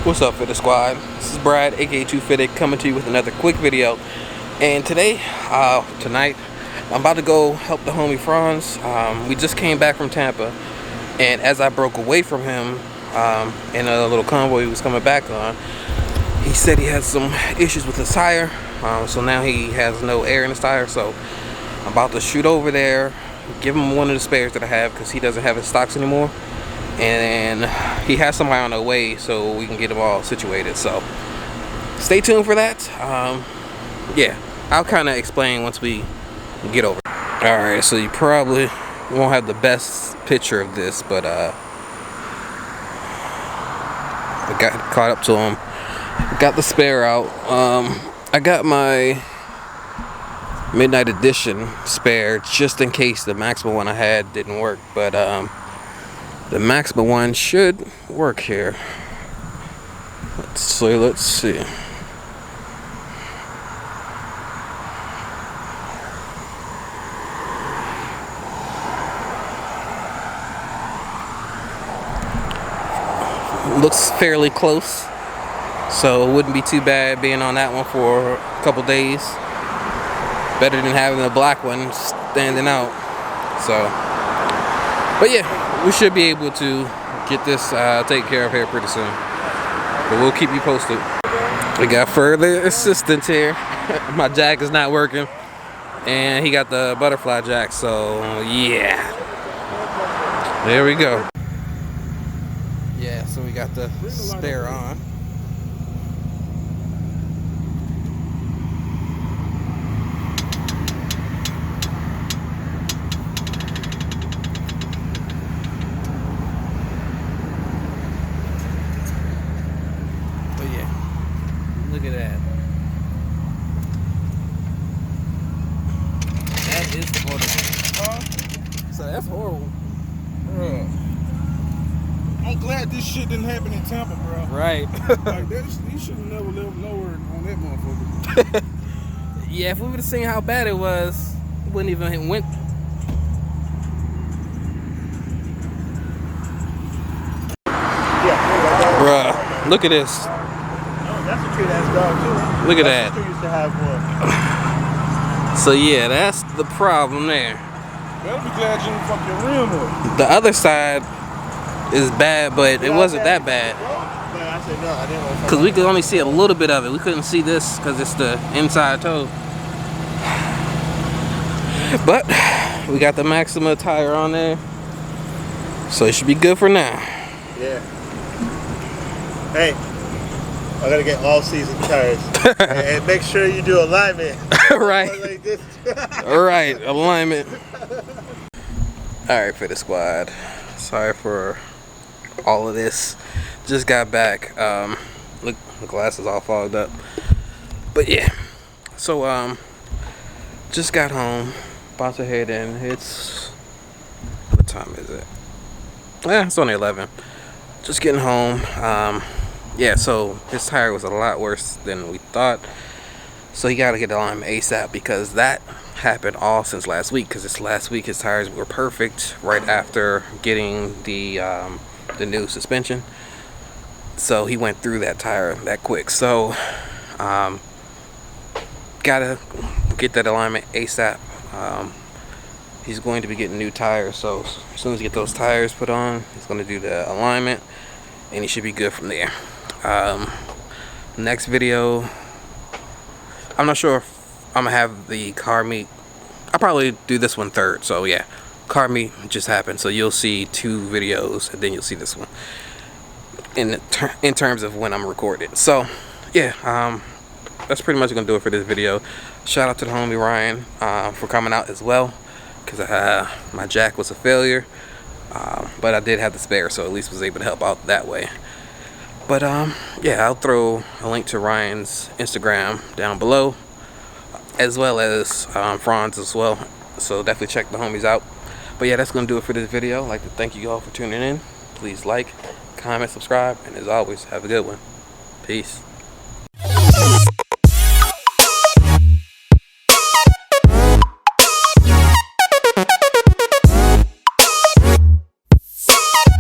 What's up, Fitted Squad? This is Brad, aka 2Fitted, coming to you with another quick video. And today, tonight, I'm about to go help the homie Frantz. We just came back from Tampa, and as I broke away from him in a little convoy he was coming back on, he said he had some issues with his tire. So now he has no air in his tire. So I'm about to shoot over there, give him one of the spares that I have because he doesn't have his stocks anymore. And he has somebody on the way so we can get them all situated. So stay tuned for that. Yeah, I'll kind of explain once we get over. Alright, so you probably won't have the best picture of this, but I got caught up to him. Got the spare out. I got my Midnight Edition spare just in case the Maxima one I had didn't work, but the Maxima one should work here. Let's see. Looks fairly close, so it wouldn't be too bad being on that one for a couple days. Better than having the black one standing out. So, but yeah, we should be able to get this taken care of here pretty soon. But we'll keep you posted. We got further assistance here. My jack is not working, and he got the butterfly jack. So yeah, there we go. Yeah, so we got the spare on. Look at that. That is horrible. So that's horrible. Bro. I'm glad this shit didn't happen in Tampa, bro. Right. Like, you should have never lived nowhere on that motherfucker. Yeah, if we would have seen how bad it was, it wouldn't even have went. Yeah. Bruh, look at this. That's a cute ass dog too. Look at that. Used to have one. So yeah, that's the problem there. Better be glad you didn't fuck your rim up. The other side is bad, but it wasn't that bad. But I said no, I didn't want to. Because we could only see a little bit of it. We couldn't see this because it's the inside toe. But we got the Maxima tire on there, so it should be good for now. Yeah. Hey. I gotta get all season tires and make sure you do alignment. Right. Like this. Right, alignment. All right, Fitted Squad. Sorry for all of this. Just got back. Look, the glass is all fogged up. But yeah. So just got home. About to head in. It's, what time is it? Yeah, it's only 11. Just getting home. Yeah, so his tire was a lot worse than we thought. So he got to get the alignment ASAP because that happened all since last week. Because this last week his tires were perfect right after getting the new suspension. So he went through that tire that quick. So gotta get that alignment ASAP. He's going to be getting new tires. So as soon as he get those tires put on, he's going to do the alignment, and he should be good from there. Next video, I'm not sure if I'm gonna have the car meet. I'll probably do this one third. So yeah, car meet just happened, so you'll see 2 videos and then you'll see this one in terms of when I'm recording. So yeah, that's pretty much gonna do it for this video. Shout out to the homie Ryan for coming out as well, because my jack was a failure, but I did have the spare, so at least was able to help out that way. But yeah, I'll throw a link to Ryan's Instagram down below, as well as Frantz as well. So definitely check the homies out. But yeah, that's gonna do it for this video. I'd like to thank you all for tuning in. Please like, comment, subscribe, and as always, have a good one. Peace.